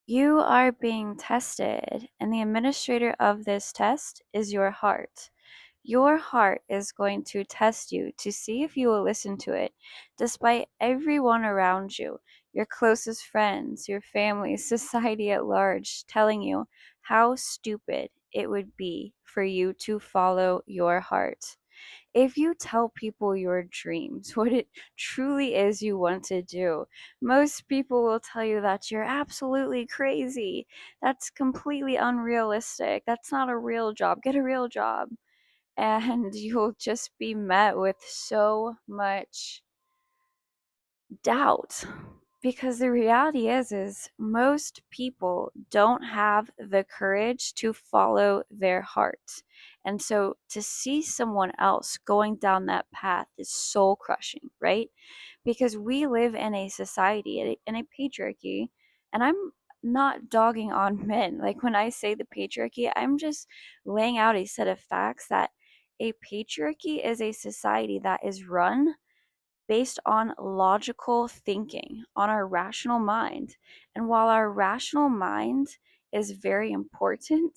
You are being tested, and the administrator of this test is your heart. Your heart is going to test you to see if you will listen to it, despite everyone around you, your closest friends, your family, society at large, telling you how stupid it would be for you to follow your heart. If you tell people your dreams, what it truly is you want to do, most people will tell you that you're absolutely crazy. That's completely unrealistic. That's not a real job. Get a real job. And you'll just be met with so much doubt, because the reality is most people don't have the courage to follow their heart. And so to see someone else going down that path is soul crushing, right? Because we live in a society, in a patriarchy, and I'm not dogging on men. Like when I say the patriarchy, I'm just laying out a set of facts that a patriarchy is a society that is run based on logical thinking, on our rational mind. And while our rational mind is very important,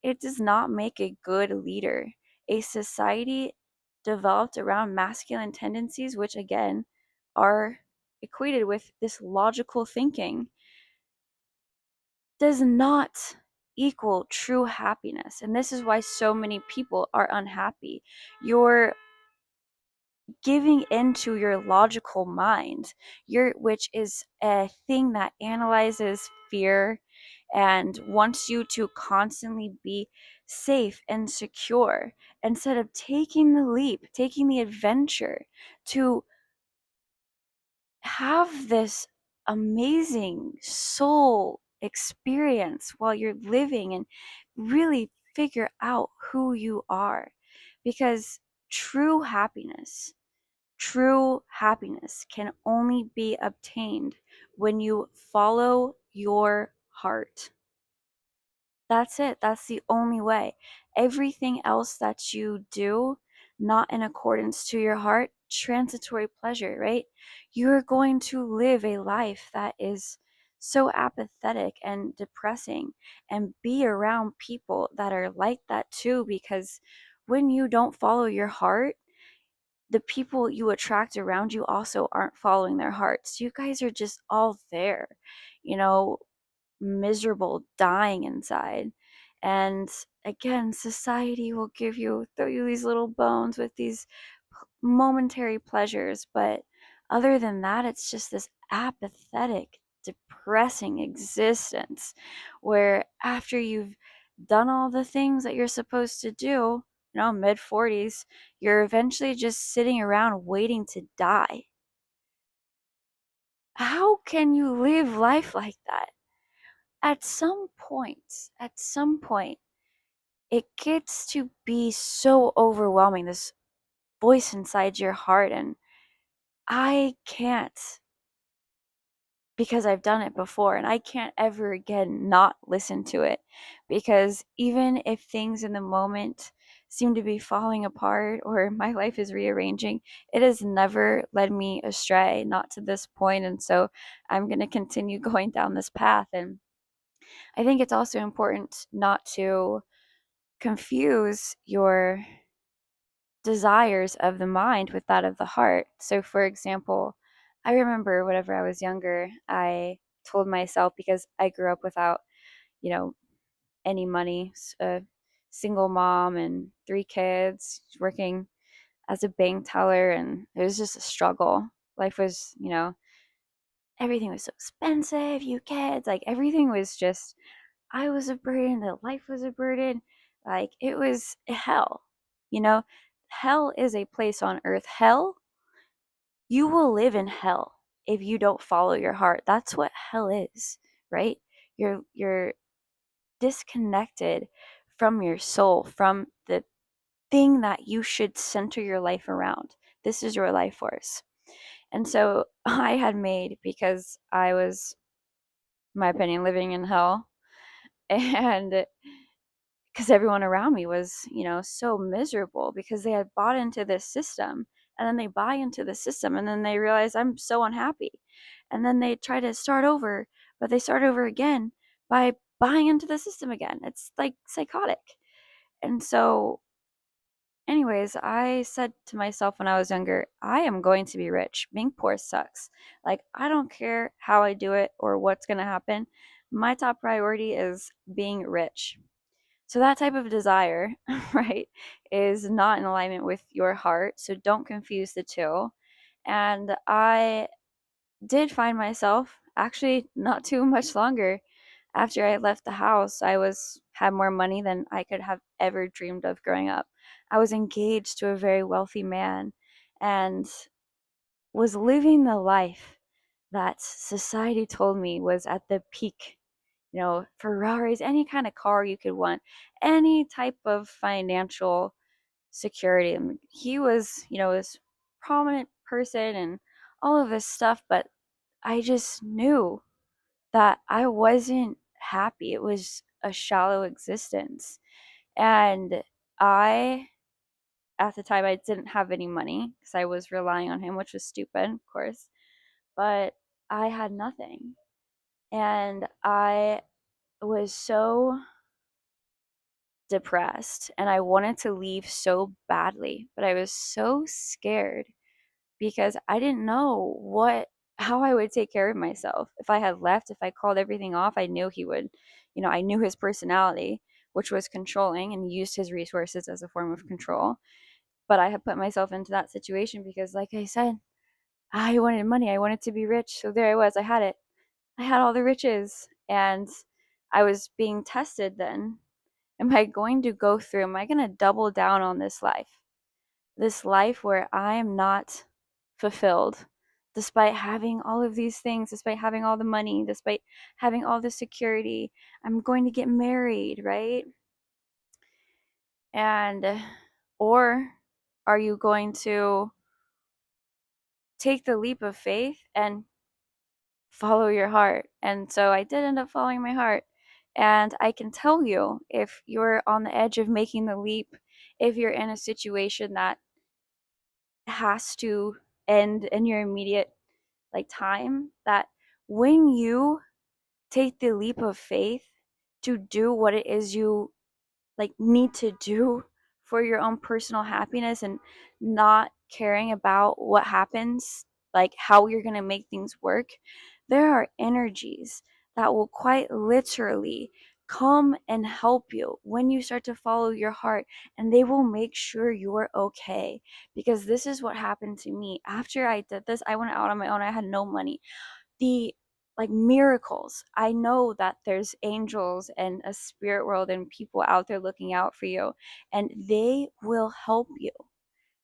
it does not make a good leader. A society developed around masculine tendencies, which again are equated with this logical thinking, does not equal true happiness. And this is why so many people are unhappy. Your giving into your logical mind, which is a thing that analyzes fear and wants you to constantly be safe and secure, instead of taking the leap, taking the adventure to have this amazing soul experience while you're living and really figure out who you are. Because true happiness True happiness can only be obtained when you follow your heart. That's it. That's the only way. Everything else that you do, not in accordance to your heart, transitory pleasure, right? You're going to live a life that is so apathetic and depressing, and be around people that are like that too, because when you don't follow your heart, the people you attract around you also aren't following their hearts. You guys are just all there, you know, miserable, dying inside. And again, society will throw you these little bones with these momentary pleasures. But other than that, it's just this apathetic, depressing existence where after you've done all the things that you're supposed to do, mid 40s, you're eventually just sitting around waiting to die. How can you live life like that? At some point, it gets to be so overwhelming, this voice inside your heart. And I can't, because I've done it before, and I can't ever again not listen to it. Because even if things in the moment seem to be falling apart or my life is rearranging, it has never led me astray, not to this point. And so I'm going to continue going down this path. And I think it's also important not to confuse your desires of the mind with that of the heart. So, for example, I remember whenever I was younger, I told myself, because I grew up without, you know, any money, a single mom and three kids, working as a bank teller, and it was just a struggle. Life was, everything was so expensive, you kids, like everything was just, I was a burden, the life was a burden. Like it was hell. You know, hell is a place on earth. Hell, you will live in hell if you don't follow your heart. That's what hell is, right? You're disconnected from your soul, from the thing that you should center your life around. This is your life force. And so I had made, because I was, in my opinion, living in hell, and because everyone around me was, so miserable because they had bought into this system, and then they buy into the system, and then they realize I'm so unhappy. And then they try to start over, but they start over again. by buying into the system again. It's like psychotic. And so, anyways, I said to myself when I was younger, I am going to be rich. Being poor sucks. Like, I don't care how I do it or what's going to happen. My top priority is being rich. So, that type of desire, right, is not in alignment with your heart. So, don't confuse the two. And I did find myself actually not too much longer after I left the house. I was had more money than I could have ever dreamed of growing up. I was engaged to a very wealthy man and was living the life that society told me was at the peak. You know, Ferraris, any kind of car you could want, any type of financial security. I mean, he was, this prominent person and all of this stuff, but I just knew that I wasn't happy. It was a shallow existence. And I, at the time, I didn't have any money because I was relying on him, which was stupid, of course. But I had nothing. And I was so depressed and I wanted to leave so badly, but I was so scared because I didn't know how I would take care of myself. If I had left, if I called everything off, I knew he would, I knew his personality, which was controlling and used his resources as a form of control. But I had put myself into that situation because, like I said, I wanted money. I wanted to be rich. So there I was. I had it. I had all the riches. And I was being tested then. Am I going to go through? Am I going to double down on this life? This life where I am not fulfilled despite having all of these things, despite having all the money, despite having all the security. I'm going to get married, right? And or are you going to take the leap of faith and follow your heart? And so I did end up following my heart. And I can tell you, if you're on the edge of making the leap, if you're in a situation that has to end in your immediate time, that when you take the leap of faith to do what it is you need to do for your own personal happiness and not caring about what happens, like how you're going to make things work, there are energies that will quite literally come and help you when you start to follow your heart, and they will make sure you're okay. Because this is what happened to me after I did this. I went out on my own. I had no money. The miracles, I know that there's angels and a spirit world and people out there looking out for you, and they will help you.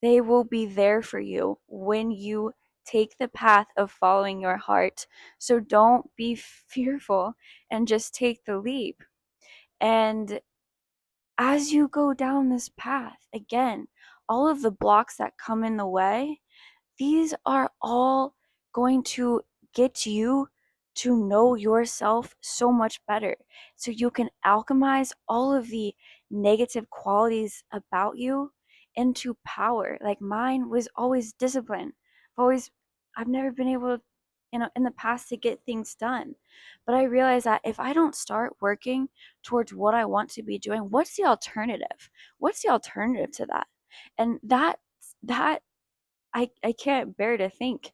They will be there for you when you take the path of following your heart. So don't be fearful and just take the leap. And as you go down this path, again, all of the blocks that come in the way, these are all going to get you to know yourself so much better. So you can alchemize all of the negative qualities about you into power. Like mine was always discipline. I've never been able to, in the past to get things done. But I realized that if I don't start working towards what I want to be doing, what's the alternative? What's the alternative to that? And that I can't bear to think,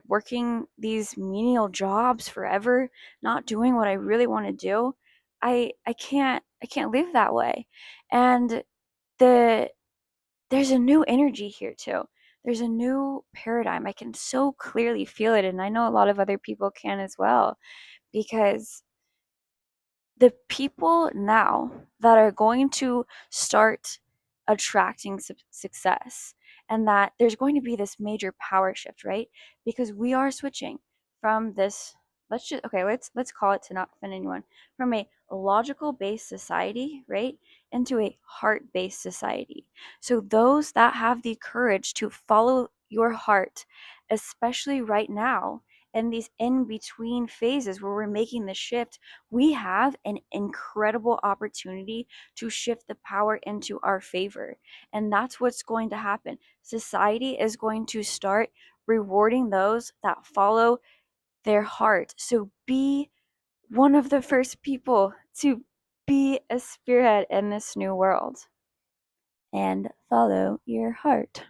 working these menial jobs forever, not doing what I really want to do. I can't live that way. And the there's a new energy here too. There's a new paradigm. I can so clearly feel it, and I know a lot of other people can as well, because the people now that are going to start attracting success, and that there's going to be this major power shift, right? Because we are switching from this, let's call it, to not offend anyone, from a logical based society, right, into a heart based society. So those that have the courage to follow your heart, especially right now in these in between phases where we're making the shift, we have an incredible opportunity to shift the power into our favor. And that's what's going to happen. Society is going to start rewarding those that follow their heart. So be one of the first people to be a spearhead in this new world and follow your heart.